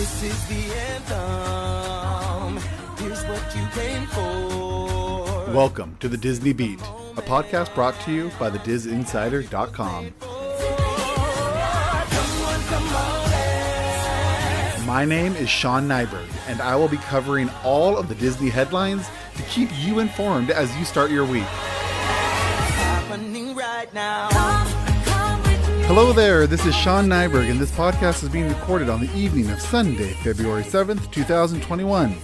This is the anthem. Here's what you came for. Welcome to the Disney Beat, a podcast brought to you by thedisinsider.com. My name is Sean Nyberg, and I will be covering all of the Disney headlines to keep you informed as you start your week. Happening right now. Hello there, this is Sean Nyberg, and this podcast is being recorded on the evening of Sunday, February 7th, 2021.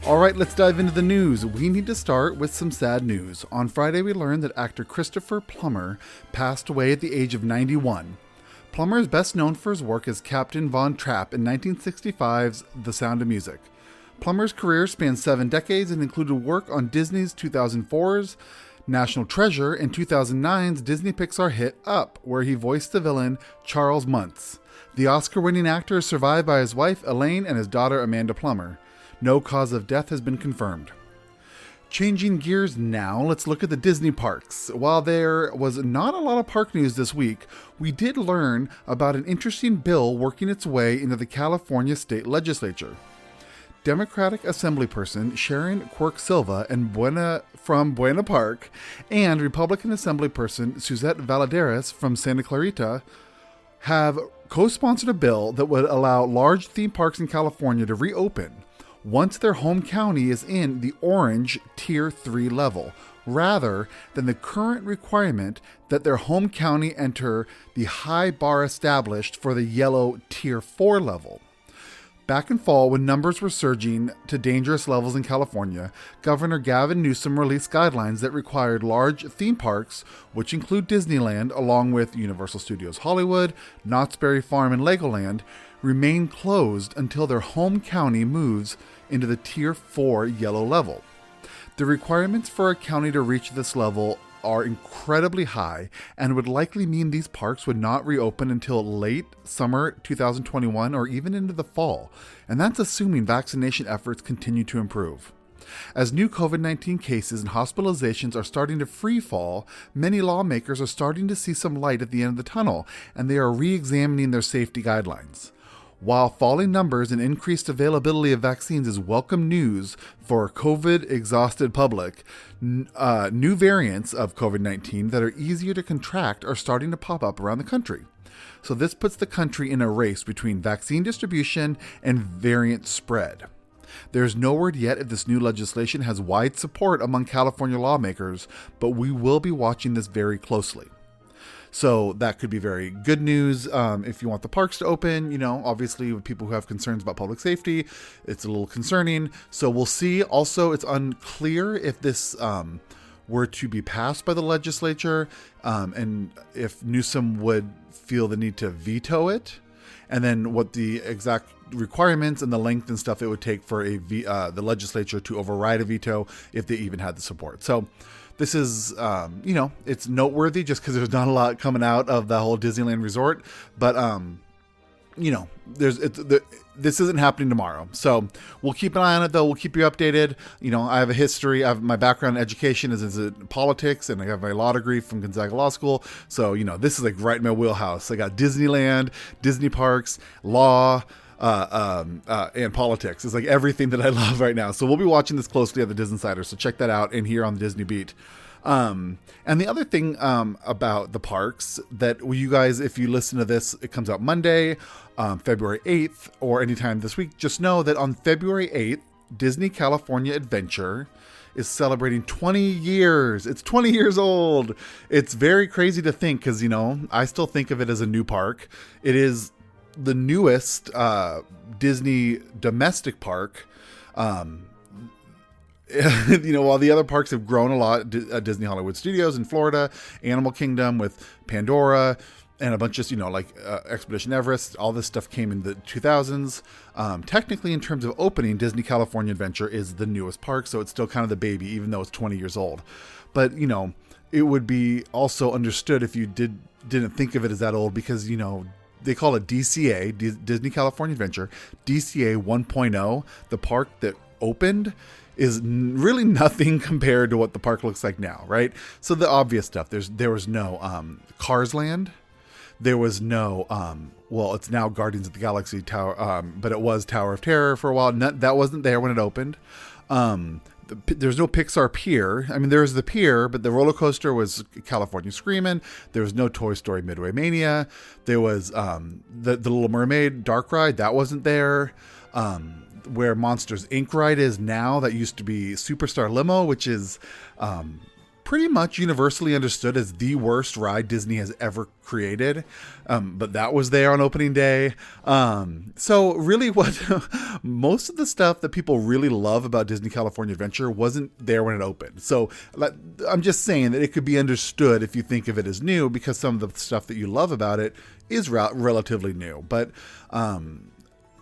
All right, let's dive into the news. We need to start with some sad news. On Friday, we learned that actor Christopher Plummer passed away at the age of 91. Plummer is best known for his work as Captain Von Trapp in 1965's The Sound of Music. Plummer's career spanned 7 decades and included work on Disney's 2004's National Treasure and 2009's Disney Pixar hit Up, where he voiced the villain Charles Muntz. The Oscar-winning actor is survived by his wife Elaine and his daughter Amanda Plummer. No cause of death has been confirmed. Changing gears now, let's look at the Disney parks. While there was not a lot of park news this week, we did learn about an interesting bill working its way into the California state legislature. Democratic Assemblyperson Sharon Quirk Silva from Buena Park and Republican Assemblyperson Suzette Valadares from Santa Clarita have co-sponsored a bill that would allow large theme parks in California to reopen once their home county is in the orange Tier 3 level, rather than the current requirement that their home county enter the high bar established for the yellow Tier 4 level. Back in fall, when numbers were surging to dangerous levels in California, Governor Gavin Newsom released guidelines that required large theme parks, which include Disneyland, along with Universal Studios Hollywood, Knott's Berry Farm, and Legoland, remain closed until their home county moves into the Tier 4 yellow level. The requirements for a county to reach this level are incredibly high and would likely mean these parks would not reopen until late summer 2021 or even into the fall, and that's assuming vaccination efforts continue to improve. As new COVID-19 cases and hospitalizations are starting to free fall, many lawmakers are starting to see some light at the end of the tunnel, and they are re-examining their safety guidelines. While falling numbers and increased availability of vaccines is welcome news for a COVID-exhausted public, new variants of COVID-19 that are easier to contract are starting to pop up around the country. So this puts the country in a race between vaccine distribution and variant spread. There's no word yet if this new legislation has wide support among California lawmakers, but we will be watching this very closely. So that could be very good news if you want the parks to open. Obviously with people who have concerns about public safety, it's a little concerning. So we'll see. Also, it's unclear if this were to be passed by the legislature and if Newsom would feel the need to veto it, and then what the exact requirements and the length and stuff it would take for the legislature to override a veto if they even had the support. So this is, it's noteworthy just because there's not a lot coming out of the whole Disneyland resort, but, this isn't happening tomorrow. So we'll keep an eye on it, though. We'll keep you updated. I have a history. My background in education is in politics, and I have my law degree from Gonzaga Law School. So, this is like right in my wheelhouse. I got Disneyland, Disney parks, law, and politics. It's like everything that I love right now. So we'll be watching this closely at the Disney Insider. So check that out and here on the Disney Beat. And the other thing about the parks that you guys, if you listen to this, it comes out Monday, February 8th, or anytime this week, just know that on February 8th, Disney California Adventure is celebrating 20 years. It's 20 years old. It's very crazy to think because, I still think of it as a new park. It is the newest Disney domestic park. While the other parks have grown a lot, Disney Hollywood Studios in Florida, Animal Kingdom with Pandora, and a bunch of, Expedition Everest, all this stuff came in the 2000s. Technically, in terms of opening, Disney California Adventure is the newest park, so it's still kind of the baby, even though it's 20 years old. But, it would be also understood if you didn't think of it as that old because, they call it DCA, Disney California Adventure, DCA 1.0, the park that opened is really nothing compared to what the park looks like now, right? So the obvious stuff, there was no Cars Land. There was no, well, it's now Guardians of the Galaxy Tower, but it was Tower of Terror for a while. That wasn't there when it opened. There's no Pixar Pier. I mean, there's the pier, but the roller coaster was California Screamin'. There was no Toy Story Midway Mania. There was the Little Mermaid Dark Ride. That wasn't there. Where Monsters Inc. ride is now, that used to be Superstar Limo, which is pretty much universally understood as the worst ride Disney has ever created. But that was there on opening day. So really what most of the stuff that people really love about Disney California Adventure wasn't there when it opened. So I'm just saying that it could be understood if you think of it as new, because some of the stuff that you love about it is relatively new. But,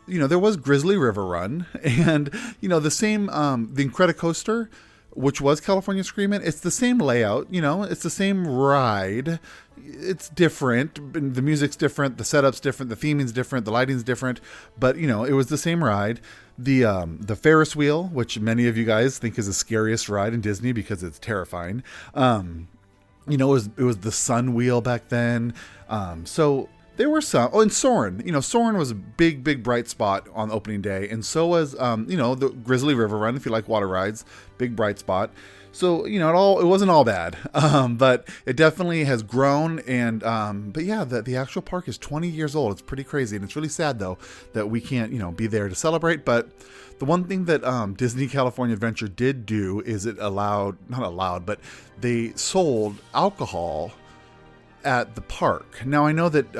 there was Grizzly River Run, and, the same, the Incredicoaster, which was California Screamin', it's the same layout, it's the same ride. It's different. The music's different. The setup's different. The theming's different. The lighting's different. But, it was the same ride. The Ferris wheel, which many of you guys think is the scariest ride in Disney because it's terrifying. It was the Sun Wheel back then. So there were some. Oh, and Soarin'. Soarin' was a big, big bright spot on opening day. And so was, the Grizzly River Run, if you like water rides. Big bright spot. So, it wasn't all bad. But it definitely has grown. And, but yeah, the actual park is 20 years old. It's pretty crazy. And it's really sad, though, that we can't, be there to celebrate. But the one thing that Disney California Adventure did do is it but they sold alcohol at the park. Now, I know that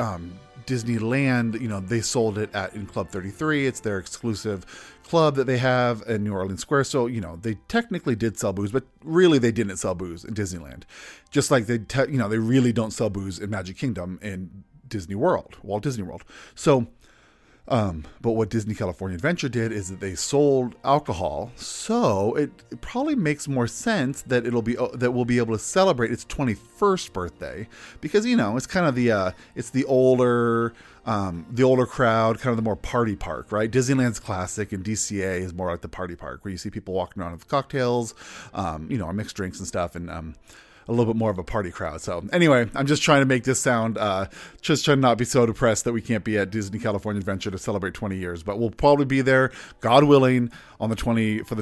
Disneyland, they sold it in Club 33. It's their exclusive club that they have in New Orleans Square. So, they technically did sell booze, but really they didn't sell booze in Disneyland. Just like they really don't sell booze in Magic Kingdom in Disney World, Walt Disney World. So, but what Disney California Adventure did is that they sold alcohol. So it probably makes more sense that we'll be able to celebrate its 21st birthday, because, it's kind of it's the older crowd, kind of the more party park, right? Disneyland's classic, and DCA is more like the party park, where you see people walking around with cocktails, mixed drinks and stuff, and, a little bit more of a party crowd. So anyway, I'm just trying to make this sound, just trying to not be so depressed that we can't be at Disney California Adventure to celebrate 20 years, but we'll probably be there, God willing, for the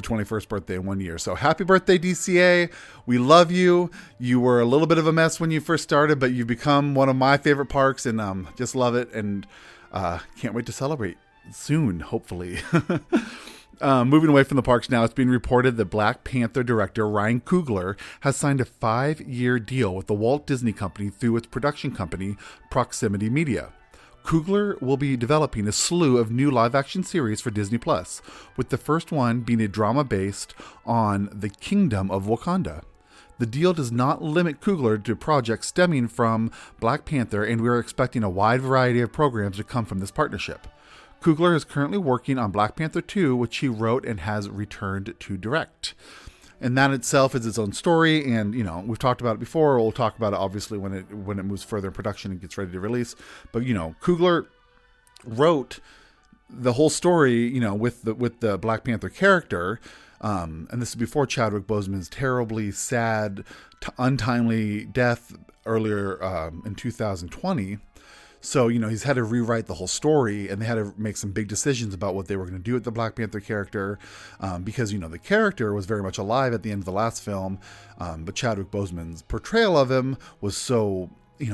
21st birthday in 1 year. So happy birthday, DCA. We love you. You were a little bit of a mess when you first started, but you've become one of my favorite parks, and just love it. And can't wait to celebrate soon, hopefully. Moving away from the parks now, it's being reported that Black Panther director Ryan Coogler has signed a 5-year deal with the Walt Disney Company through its production company, Proximity Media. Coogler will be developing a slew of new live-action series for Disney+, with the first one being a drama based on the Kingdom of Wakanda. The deal does not limit Coogler to projects stemming from Black Panther, and we are expecting a wide variety of programs to come from this partnership. Coogler is currently working on Black Panther 2, which he wrote and has returned to direct. And that itself is its own story, and, we've talked about it before. We'll talk about it, obviously, when it moves further in production and gets ready to release. But, Coogler wrote the whole story, with the Black Panther character, and this is before Chadwick Boseman's terribly sad, untimely death earlier in 2020. So, he's had to rewrite the whole story, and they had to make some big decisions about what they were going to do with the Black Panther character, because, the character was very much alive at the end of the last film, but Chadwick Boseman's portrayal of him was so,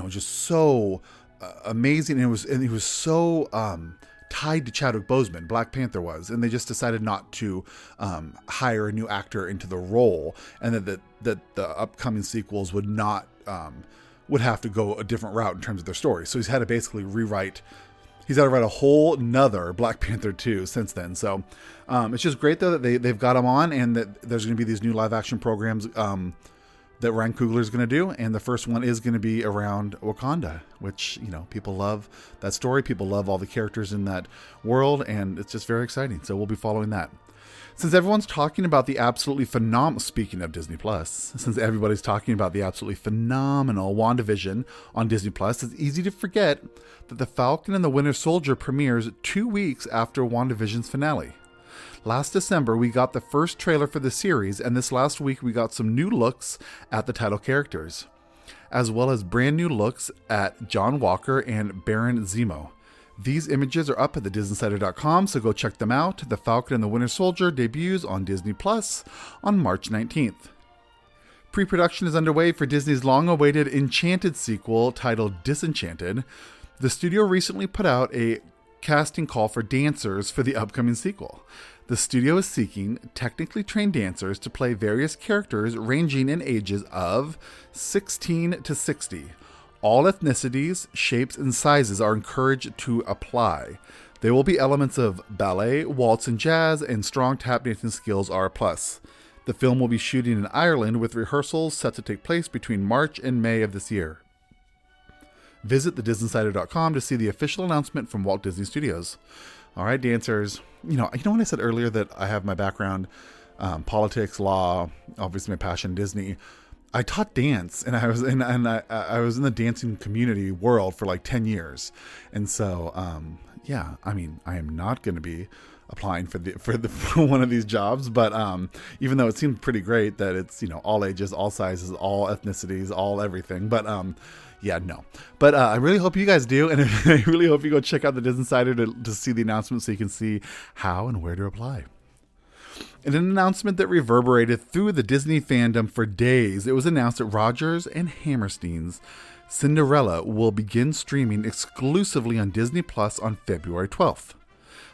just so amazing, and he was so tied to Chadwick Boseman, Black Panther was, and they just decided not to hire a new actor into the role, and that the upcoming sequels would not... would have to go a different route in terms of their story. So he's had to basically write a whole nother Black Panther 2 since then. So it's just great, though, that they've got him on, and that there's going to be these new live action programs that Ryan Coogler is going to do. And the first one is going to be around Wakanda, which, people love that story. People love all the characters in that world, and it's just very exciting. So we'll be following that. Since everyone's talking about the absolutely phenomenal, speaking of Disney Plus, since everybody's talking about the absolutely phenomenal WandaVision on Disney Plus, it's easy to forget that The Falcon and the Winter Soldier premieres 2 weeks after WandaVision's finale. Last December, we got the first trailer for the series, and this last week we got some new looks at the title characters. as well as brand new looks at John Walker and Baron Zemo. These images are up at thedisneyinsider.com, so go check them out. The Falcon and the Winter Soldier debuts on Disney Plus on March 19th. Pre-production is underway for Disney's long-awaited Enchanted sequel titled Disenchanted. The studio recently put out a casting call for dancers for the upcoming sequel. The studio is seeking technically trained dancers to play various characters ranging in ages of 16 to 60. All ethnicities, shapes, and sizes are encouraged to apply. There will be elements of ballet, waltz, and jazz, and strong tap dancing skills are a plus. The film will be shooting in Ireland with rehearsals set to take place between March and May of this year. Visit thedisneyinsider.com to see the official announcement from Walt Disney Studios. All right, dancers. You know when I said earlier that I have my background, politics, law, obviously my passion, Disney. I taught dance, and I was in the dancing community world for like 10 years, and so I am not going to be applying for one of these jobs, but even though it seemed pretty great that it's all ages, all sizes, all ethnicities, all everything, but no. But I really hope you guys do, and I really hope you go check out the Disney Insider to see the announcement so you can see how and where to apply. In an announcement that reverberated through the Disney fandom for days, it was announced that Rodgers and Hammerstein's Cinderella will begin streaming exclusively on Disney Plus on February 12th.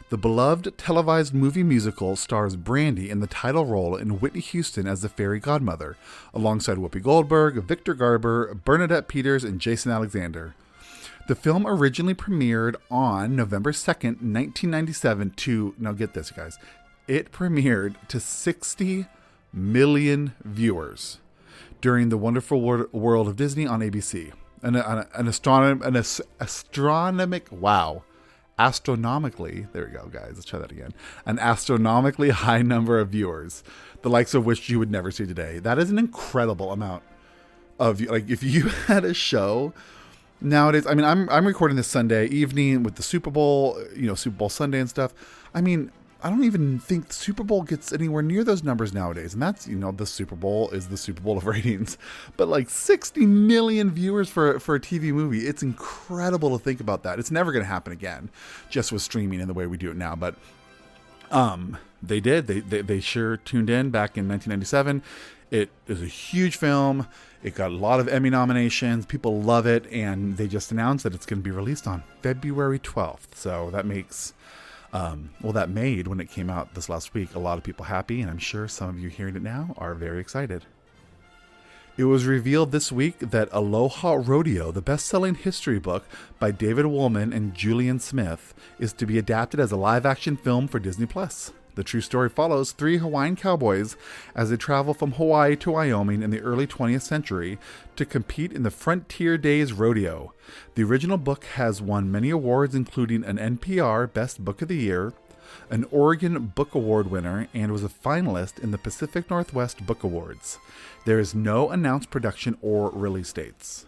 The beloved televised movie musical stars Brandy in the title role and Whitney Houston as the fairy godmother, alongside Whoopi Goldberg, Victor Garber, Bernadette Peters, and Jason Alexander. The film originally premiered on November 2nd, 1997 to, now get this, guys, it premiered to 60 million viewers during the Wonderful World of Disney on ABC. Astronomically, there we go, guys, let's try that again. An astronomically high number of viewers, the likes of which you would never see today. That is an incredible amount of, like, if you had a show nowadays, I mean, I'm recording this Sunday evening with the Super Bowl, Super Bowl Sunday and stuff. I mean, I don't even think the Super Bowl gets anywhere near those numbers nowadays. And that's, the Super Bowl is the Super Bowl of ratings. But like 60 million viewers for a TV movie. It's incredible to think about that. It's never going to happen again, just with streaming and the way we do it now. But they did. They sure tuned in back in 1997. It is a huge film. It got a lot of Emmy nominations. People love it. And they just announced that it's going to be released on February 12th. So that makes... that made, when it came out this last week, a lot of people happy, and I'm sure some of you hearing it now are very excited. It was revealed this week that Aloha Rodeo, the best-selling history book by David Woolman and Julian Smith, is to be adapted as a live-action film for Disney+. The true story follows 3 Hawaiian cowboys as they travel from Hawaii to Wyoming in the early 20th century to compete in the Frontier Days Rodeo. The original book has won many awards, including an NPR Best Book of the Year, an Oregon Book Award winner, and was a finalist in the Pacific Northwest Book Awards. There is no announced production or release dates.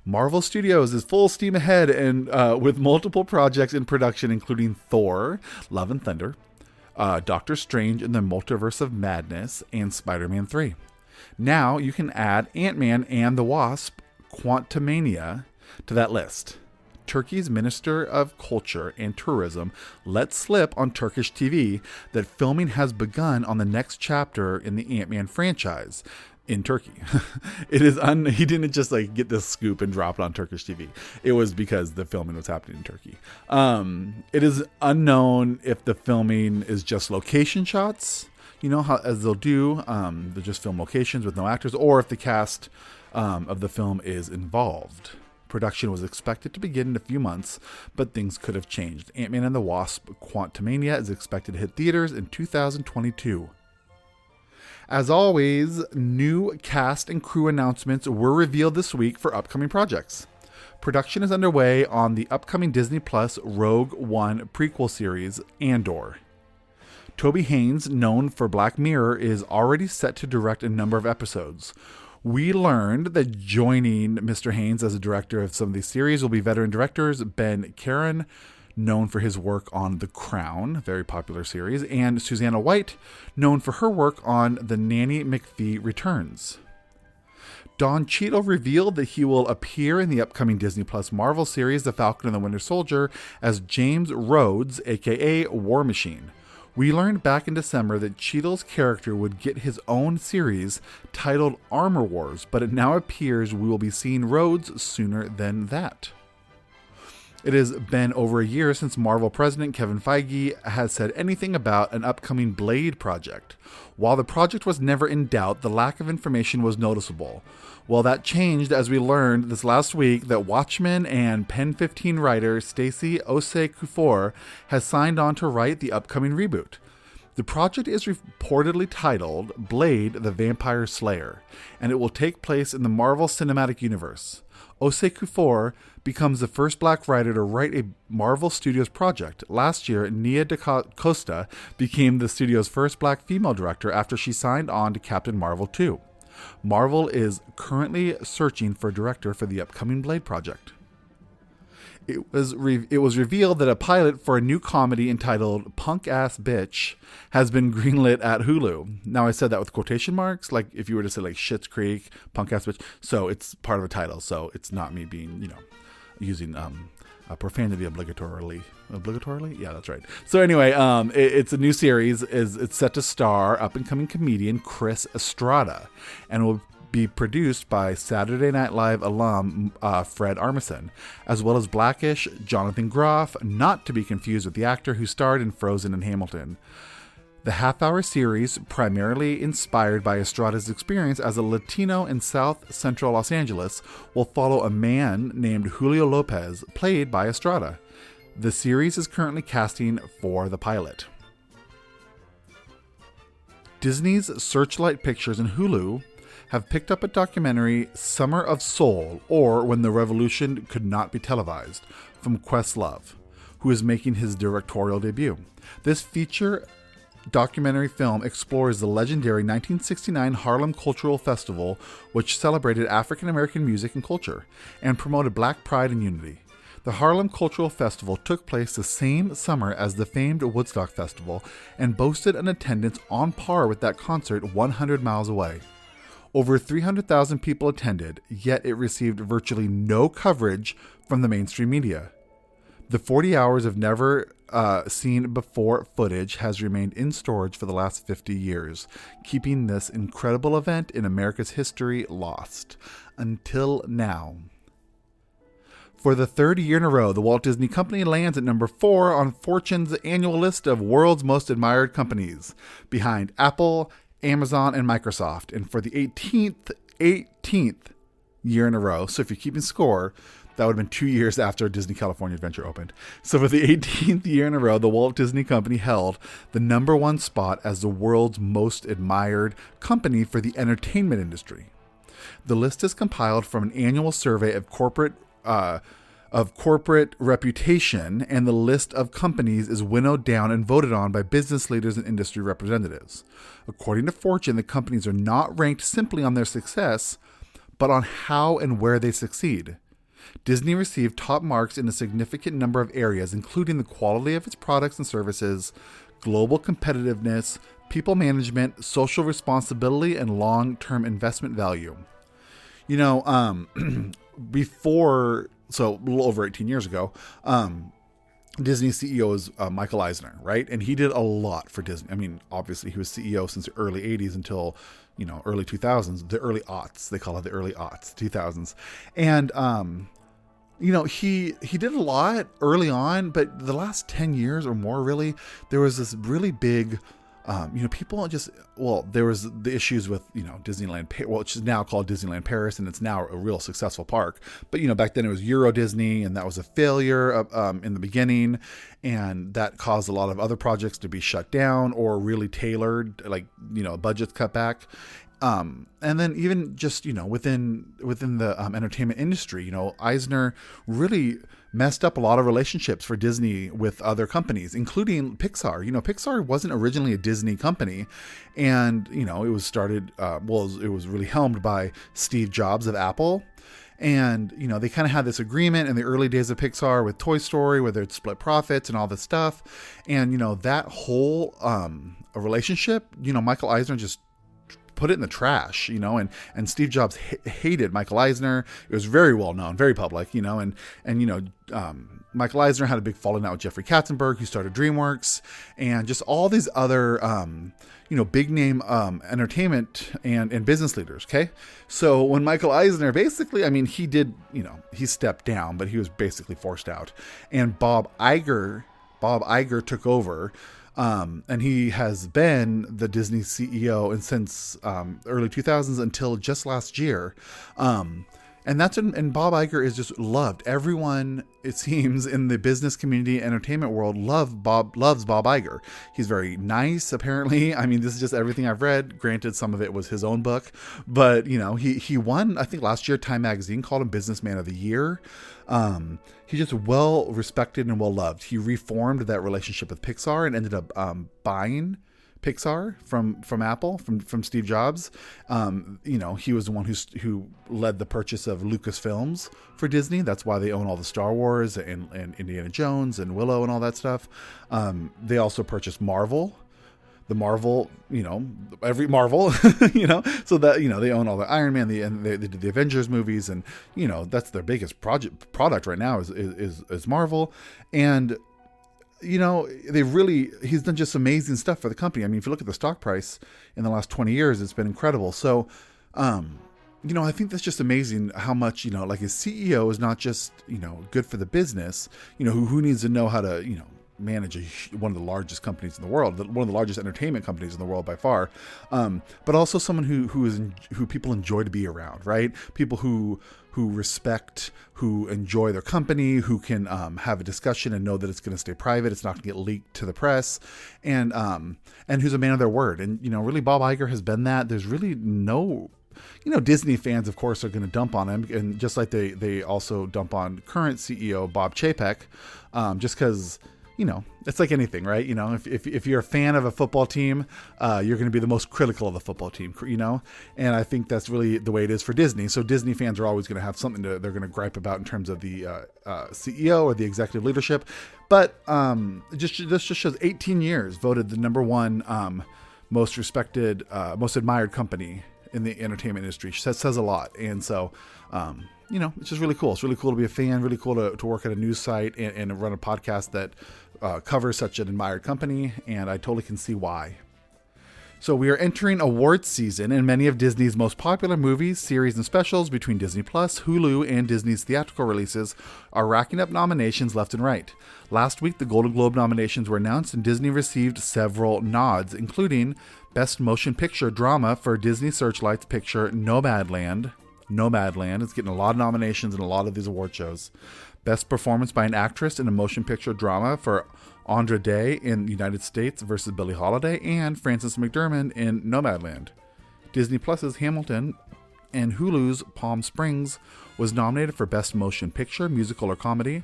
Marvel Studios is full steam ahead and with multiple projects in production, including Thor, Love and Thunder, Doctor Strange and the Multiverse of Madness, and Spider-Man 3. Now you can add Ant-Man and the Wasp, Quantumania, to that list. Turkey's Minister of Culture and Tourism let slip on Turkish TV that filming has begun on the next chapter in the Ant-Man franchise in Turkey. He didn't just get this scoop and drop it on Turkish TV. It was because the filming was happening in Turkey. It is unknown if the filming is just location shots, how as they'll do, they'll just film locations with no actors, or if the cast of the film is involved. Production was expected to begin in a few months, but things could have changed. Ant-Man and the Wasp: Quantumania is expected to hit theaters in 2022. As always, new cast and crew announcements were revealed this week for upcoming projects. Production is underway on the upcoming Disney Plus Rogue One prequel series, Andor. Toby Haynes, known for Black Mirror, is already set to direct a number of episodes. We learned that joining Mr. Haynes as a director of some of these series will be veteran directors Ben Caron, known for his work on The Crown, a very popular series, and Susanna White, known for her work on The Nanny McPhee Returns. Don Cheadle revealed that he will appear in the upcoming Disney Plus Marvel series, The Falcon and the Winter Soldier, as James Rhodes, aka War Machine. We learned back in December that Cheadle's character would get his own series titled Armor Wars, but it now appears we will be seeing Rhodes sooner than that. It has been over a year since Marvel president Kevin Feige has said anything about an upcoming Blade project. While the project was never in doubt, the lack of information was noticeable. Well, that changed as we learned this last week that Watchmen and Pen 15 writer Stacey Osei-Kuffour has signed on to write the upcoming reboot. The project is reportedly titled Blade the Vampire Slayer, and it will take place in the Marvel Cinematic Universe. Osei-Kuffour becomes the first black writer to write a Marvel Studios project. Last year, Nia DaCosta became the studio's first black female director after she signed on to Captain Marvel 2. Marvel is currently searching for a director for the upcoming Blade project. It was revealed that a pilot for a new comedy entitled Punk Ass Bitch has been greenlit at Hulu. Now, I said that with quotation marks, like if you were to say like Schitt's Creek, Punk Ass Bitch. So it's part of a title. So it's not me being, using profanity obligatorily. Obligatorily? Yeah, that's right. So anyway, it's a new series. It's set to star up-and-coming comedian Chris Estrada, and will be produced by Saturday Night Live alum Fred Armisen, as well as Blackish Jonathan Groff, not to be confused with the actor who starred in Frozen and Hamilton. The half-hour series, primarily inspired by Estrada's experience as a Latino in South Central Los Angeles, will follow a man named Julio Lopez, played by Estrada. The series is currently casting for the pilot. Disney's Searchlight Pictures and Hulu have picked up a documentary, Summer of Soul, or When the Revolution Could Not Be Televised, from Questlove, who is making his directorial debut. This feature documentary film explores the legendary 1969 Harlem Cultural Festival, which celebrated African American music and culture, and promoted Black pride and unity. The Harlem Cultural Festival took place the same summer as the famed Woodstock Festival, and boasted an attendance on par with that concert 100 miles away. Over 300,000 people attended, yet it received virtually no coverage from the mainstream media. The 40 hours of never seen before footage has remained in storage for the last 50 years, keeping this incredible event in America's history lost. Until now. For the third year in a row, the Walt Disney Company lands at number 4 on Fortune's annual list of world's most admired companies, behind Apple, Amazon, and Microsoft. And for the 18th year in a row, so if you're keeping score, that would have been 2 years after Disney California Adventure opened. So for the 18th year in a row, the Walt Disney Company held the number 1 spot as the world's most admired company for the entertainment industry. The list is compiled from an annual survey of corporate reputation, and the list of companies is winnowed down and voted on by business leaders and industry representatives. According to Fortune, the companies are not ranked simply on their success, but on how and where they succeed. Disney received top marks in a significant number of areas, including the quality of its products and services, global competitiveness, people management, social responsibility, and long-term investment value. Before, so a little over 18 years ago, Disney CEO was Michael Eisner, right? And he did a lot for Disney. I mean, obviously he was CEO since the early 80s until, early 2000s, the early aughts. They call it the early aughts, 2000s. And, he did a lot early on, but the last 10 years or more, really, there was this really big, people there was the issues with, Disneyland, which is now called Disneyland Paris, and it's now a real successful park. But, back then it was Euro Disney, and that was a failure in the beginning. And that caused a lot of other projects to be shut down or really tailored, like, budgets cut back. And then even just, within the entertainment industry, Eisner really messed up a lot of relationships for Disney with other companies, including Pixar. Pixar wasn't originally a Disney company, and, it was started, it was really helmed by Steve Jobs of Apple. And, they kind of had this agreement in the early days of Pixar with Toy Story, where they'd split profits and all this stuff. And, that whole relationship, Michael Eisner just put it in the trash, and Steve Jobs hated Michael Eisner. It was very well known, very public, and Michael Eisner had a big falling out with Jeffrey Katzenberg, who started DreamWorks, and just all these other, big name entertainment and business leaders. Okay. So when Michael Eisner basically, he did, he stepped down, but he was basically forced out. And Bob Iger took over. And he has been the Disney CEO and since early 2000s until just last year. And Bob Iger is just loved. Everyone, it seems, in the business community, entertainment world loves Bob Iger. He's very nice, apparently. This is just everything I've read. Granted, some of it was his own book, but he won, I think last year, Time Magazine called him Businessman of the Year. He's just well respected and well loved. He reformed that relationship with Pixar and ended up buying Pixar from Apple, from Steve Jobs. He was the one who led the purchase of Lucasfilms for Disney. That's why they own all the Star Wars and Indiana Jones and Willow and all that stuff. They also purchased Marvel. The Marvel, every Marvel, so that, they own all the Iron Man, and they did the Avengers movies, and, that's their biggest product right now is Marvel. And, he's done just amazing stuff for the company. If you look at the stock price in the last 20 years, it's been incredible. So, I think that's just amazing how much, like his CEO is not just, good for the business, who needs to know how to, manage one of the largest companies in the world, one of the largest entertainment companies in the world by far, but also someone who people enjoy to be around, right? People who respect, who enjoy their company, who can have a discussion and know that it's going to stay private, it's not going to get leaked to the press, and who's a man of their word. And really, Bob Iger has been that. There's really no. Disney fans, of course, are going to dump on him, and just like they also dump on current CEO Bob Chapek, just because. It's like anything, right? If you're a fan of a football team, you're going to be the most critical of the football team, and I think that's really the way it is for Disney. So Disney fans are always going to have something they're going to gripe about in terms of the CEO or the executive leadership. But this just shows 18 years voted the number one most respected, most admired company in the entertainment industry. Says a lot. And so, it's just really cool. It's really cool to be a fan, really cool to work at a news site and run a podcast that covers such an admired company, and I totally can see why. So we are entering awards season, and many of Disney's most popular movies, series, and specials between Disney Plus, Hulu, and Disney's theatrical releases are racking up nominations left and right. Last week, the Golden Globe nominations were announced, and Disney received several nods, including Best Motion Picture Drama for Disney Searchlight's picture Nomadland. Nomadland is getting a lot of nominations in a lot of these award shows. Best Performance by an Actress in a Motion Picture Drama for Andra Day in the United States versus Billie Holiday, and Frances McDormand in Nomadland. Disney Plus's Hamilton and Hulu's Palm Springs was nominated for Best Motion Picture, Musical, or Comedy.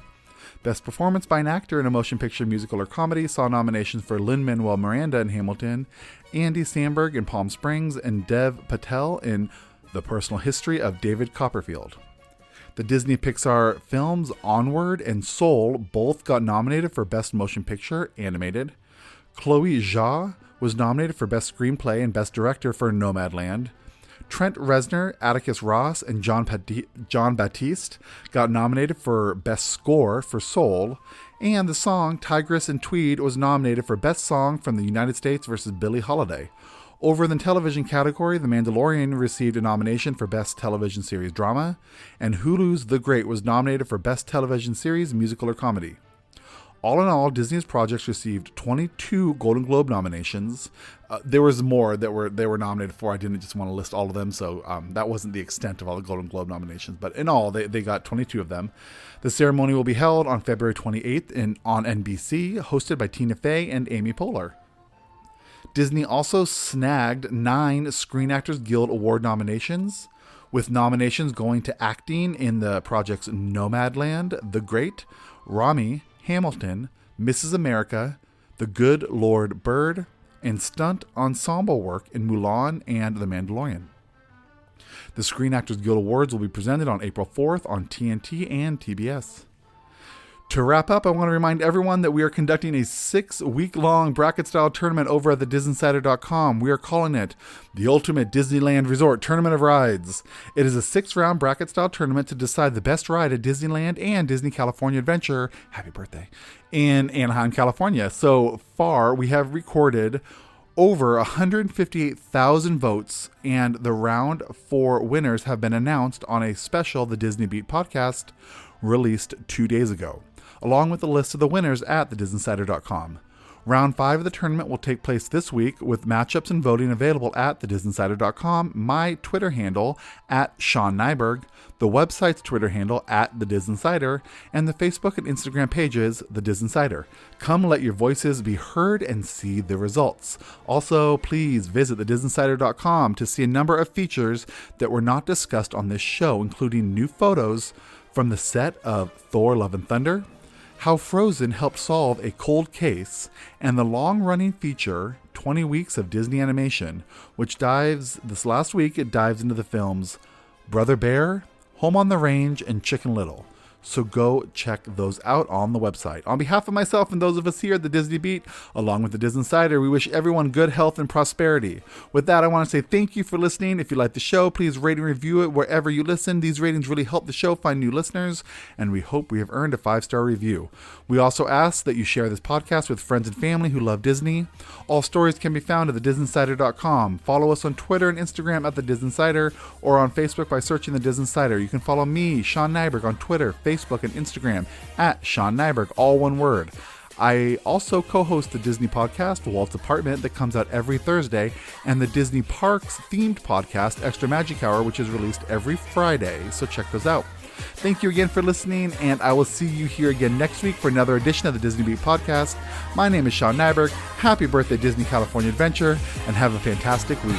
Best Performance by an Actor in a Motion Picture, Musical, or Comedy saw nominations for Lin-Manuel Miranda in Hamilton, Andy Samberg in Palm Springs, and Dev Patel in The Personal History of David Copperfield. The Disney Pixar films Onward and Soul both got nominated for Best Motion Picture, Animated. Chloe Zhao was nominated for Best Screenplay and Best Director for Nomadland. Trent Reznor, Atticus Ross, and John Baptiste got nominated for Best Score for Soul, and the song Tigress and Tweed was nominated for Best Song from the United States versus Billie Holiday. Over in the television category, The Mandalorian received a nomination for Best Television Series Drama, and Hulu's The Great was nominated for Best Television Series, Musical, or Comedy. All in all, Disney's projects received 22 Golden Globe nominations. There was more that they were nominated for. I didn't just want to list all of them, so that wasn't the extent of all the Golden Globe nominations. But in all, they got 22 of them. The ceremony will be held on February 28th on NBC, hosted by Tina Fey and Amy Poehler. Disney also snagged 9 Screen Actors Guild Award nominations, with nominations going to acting in the projects Nomadland, The Great, Rami, Hamilton, Mrs. America, The Good Lord Bird, and stunt ensemble work in Mulan and The Mandalorian. The Screen Actors Guild Awards will be presented on April 4th on TNT and TBS. To wrap up, I want to remind everyone that we are conducting a 6-week-long bracket-style tournament over at thedisneyinsider.com. We are calling it the Ultimate Disneyland Resort Tournament of Rides. It is a 6-round bracket-style tournament to decide the best ride at Disneyland and Disney California Adventure, happy birthday, in Anaheim, California. So far, we have recorded over 158,000 votes, and the round 4 winners have been announced on a special The Disney Beat podcast released 2 days ago, along with the list of the winners at thedisneyinsider.com. Round 5 of the tournament will take place this week with matchups and voting available at thedisneyinsider.com, my Twitter handle at Sean Nyberg, the website's Twitter handle at The Dis Insider, and the Facebook and Instagram pages The Dis Insider. Come let your voices be heard and see the results. Also, please visit thedisneyinsider.com to see a number of features that were not discussed on this show, including new photos from the set of Thor: Love and Thunder, how Frozen helped solve a cold case, and the long-running feature, 20 Weeks of Disney Animation, which dives into the films Brother Bear, Home on the Range, and Chicken Little. So go check those out on the website. On behalf of myself and those of us here at the Disney Beat, along with the Disney Insider, we wish everyone good health and prosperity. With that, I want to say thank you for listening. If you like the show, please rate and review it wherever you listen. These ratings really help the show find new listeners, and we hope we have earned a 5-star review. We also ask that you share this podcast with friends and family who love Disney. All stories can be found at thedisneyinsider.com. Follow us on Twitter and Instagram at the Disney Insider, or on Facebook by searching the Disney Insider. You can follow me, Sean Nyberg, on Twitter, Facebook, and Instagram at Sean Nyberg, all one word. I also co-host the Disney podcast, Walt's Apartment, that comes out every Thursday, and the Disney Parks themed podcast, Extra Magic Hour, which is released every Friday, so check those out. Thank you again for listening, and I will see you here again next week for another edition of the Disney Beat podcast. My name is Sean Nyberg. Happy birthday, Disney California Adventure, and have a fantastic week.